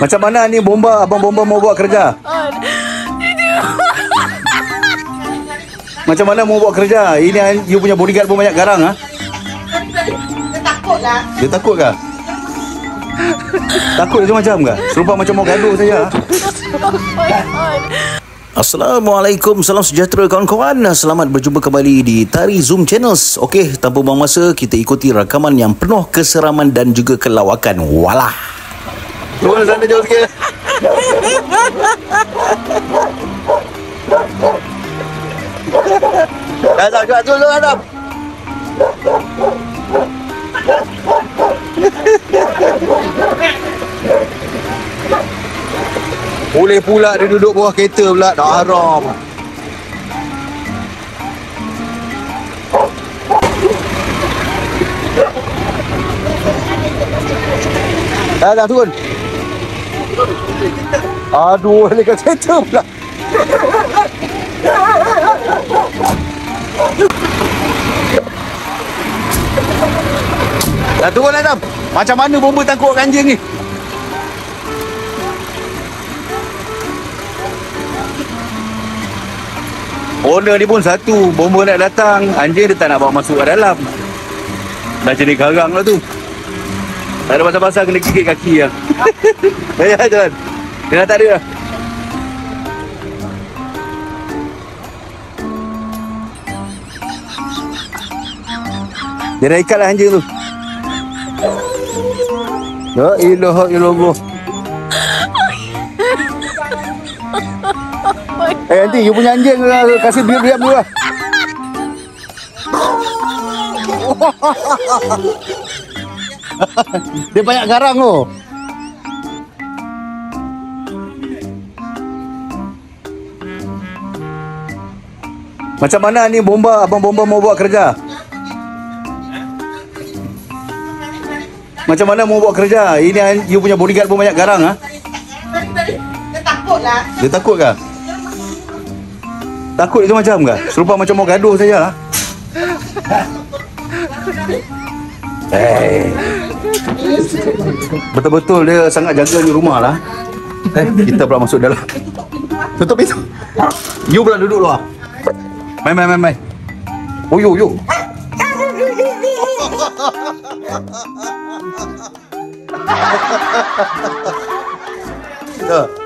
Macam mana ni bomba, abang bomba mau buat kerja? Macam mana mau buat kerja? Ini you punya bodyguard pun banyak garang ha? Dia takut lah. Dia takut kah? Takut dia macam kah? Serupa macam mau gaduh saja. Assalamualaikum, salam sejahtera kawan-kawan. Selamat berjumpa kembali di Tari Zoom Channels. Okey, tanpa buang masa, kita ikuti rakaman yang penuh keseraman dan juga kelawakan. Walah. Turun sana jauh sikit. Adam, jom dulu Adam. Boleh pula dia duduk bawah kereta pula. Dah haram. Dah turun. Aduh, dekat kereta pula. Dah turun Adam. Macam mana bomba tangkuk anjing ni? Owner ni pun satu, bomba nak datang, anjing dia tak nak bawa masuk ke dalam. Dah jadi garang lah tu. Tak ada pasal-pasal kena gigit kaki lah. Ya, jalan. Dia dah tak ada lah. Dia dah ikat lah anjing tu. La ilaha illallah. Nanti you punya anjing kasih diam dulu lah. Dia banyak garang tu. Macam mana ni bomba, abang bomba mau buat kerja? Macam mana mau buat kerja? Ini you punya bodyguard pun banyak garang ha? Dia takut lah. Dia takut kah? Takut itu macam kah? Serupa macam mau gaduh saja. Betul-betul dia sangat jaga di rumah lah. Kita pula masuk dalam. Tutup pintu. You pula duduk luar. Main. Oh yo.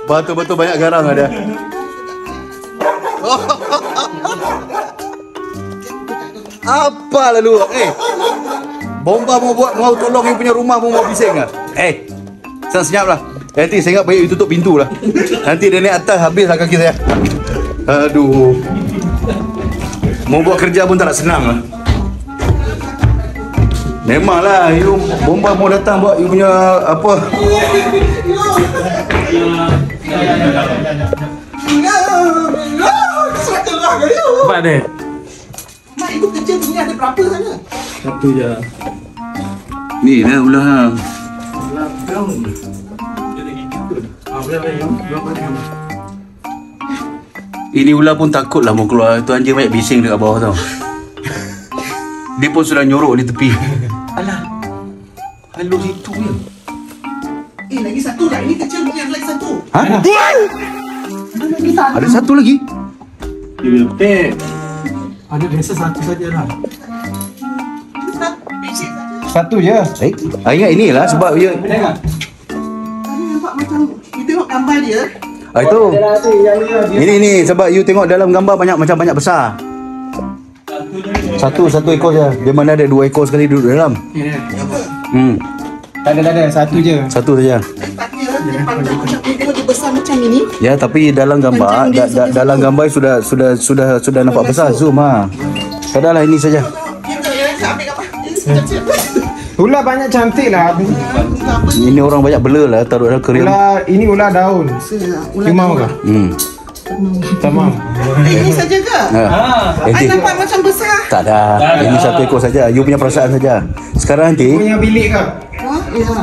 Betul-betul banyak garang ada. Apa lalu? Bomba mau tolong yang punya rumah mau bising ah. Senyap lah. Nanti saya ingat baik you tutup pintu lah. Nanti dia naik atas habislah kaki saya. Aduh. Mau buat kerja pun tak nak senang lah. Memanglah you bomba mau datang buat you punya apa? Apa dia? Mak ibu kerja punya ada berapa sana? Satu je. Ni dah ulah. Ini ular pun takut lah mau keluar. Tu anjing banyak bising dekat bawah tau. Dia pun sudah nyorok di tepi. Alah. Halus itu je. Lagi satu dah. Ini kecil punya lagi satu. Ha? Ada satu lagi? Dia boleh petik. Ada biasa satu saja lah. Satu je. Ingat inilah sebab dia. Nampak macam you tengok gambar dia. Itu. Ini sebab you tengok dalam gambar banyak besar. Satu ekor je. Dia mana ada 2 ekor sekali duduk dalam. Tak ada, satu je. Satu saja. Tengok dia besar macam ini. Ya, tapi dalam gambar dalam gambar sudah nampak besar. Zoom ha. Sudahlah ini saja. Ular banyak cantik lah. Ini orang banyak bela lah taruh dalam kering. Ini ular daun. Kimau kah? Tamam. Ini saja ke? I nampak macam besar. Tak ada. Ini satu ekor saja. You punya perasaan saja. Sekarang nanti. Punya bilik kah? Ya.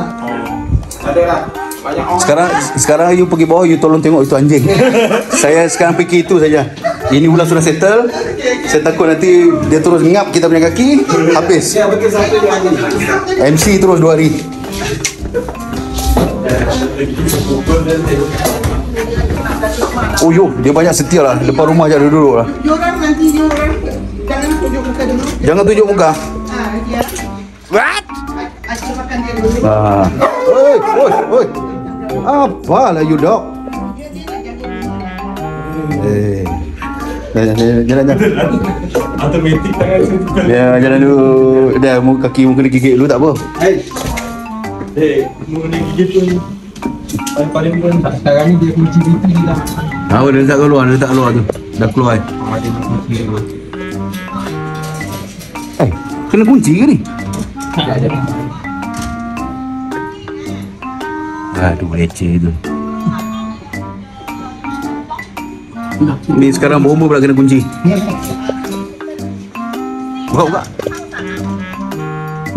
Ada lah. Banyak orang. Sekarang you pergi bawah, you tolong tengok itu anjing. Saya sekarang fikir itu saja. Ini ular sudah settle. Saya takut nanti dia terus ngap kita punya kaki, habis. Ya, betul satu dia anjing. MC terus 2 hari. Oh yo, dia banyak setia lah. Depan rumah je duduk lah. Diorang nanti diorang jangan tunjuk muka dulu. Jangan tunjuk muka. Dia. What? Acik makan dia dulu. Oi, oi, oi. Apalah you dog? Jalan. Automatik tangan saya bukan. Ya, jalan dulu. Dah, kaki mu kena gigit dulu tak apa. Mau ni gigit tu ni. Paling pun tak. Sekarang ni dia kunci pintu ni dah. Dia letak keluar tu. Dah keluar. Dia kunci dulu. Kena kunci ke ni? Tak ada. Aduh, leceh tu. Ni sekarang bomba pula kena kunci. Buka.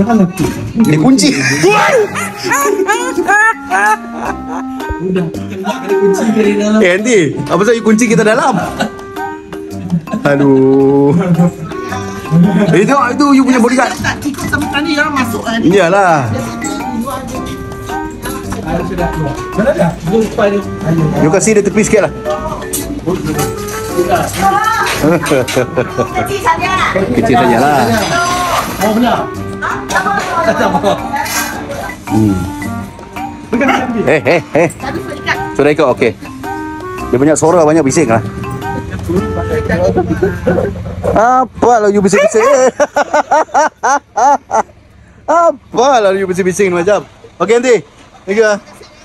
Jangan nanti. Dia kunci. Udah. Kena kunci dari dalam. Nanti, apa sebab you kunci kita dalam? Aduh. Itu you punya bodyguard. Tak ikut sama sekali orang masuk kan. Iyalah. Sudah keluar. Mana dah? Lupa dia. You kasih dia tepi sikit lah. Kecil saja. Kecil sajalah. Oh benar. Tak apa. Sudah ikut, okey. Dia banyak suara, banyak bising lah. Apalah you bising-bising. Apalah you bising-bising macam. Okey nanti. Thank you.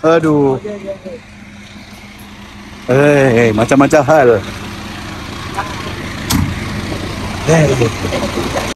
Aduh. Macam-macam hal.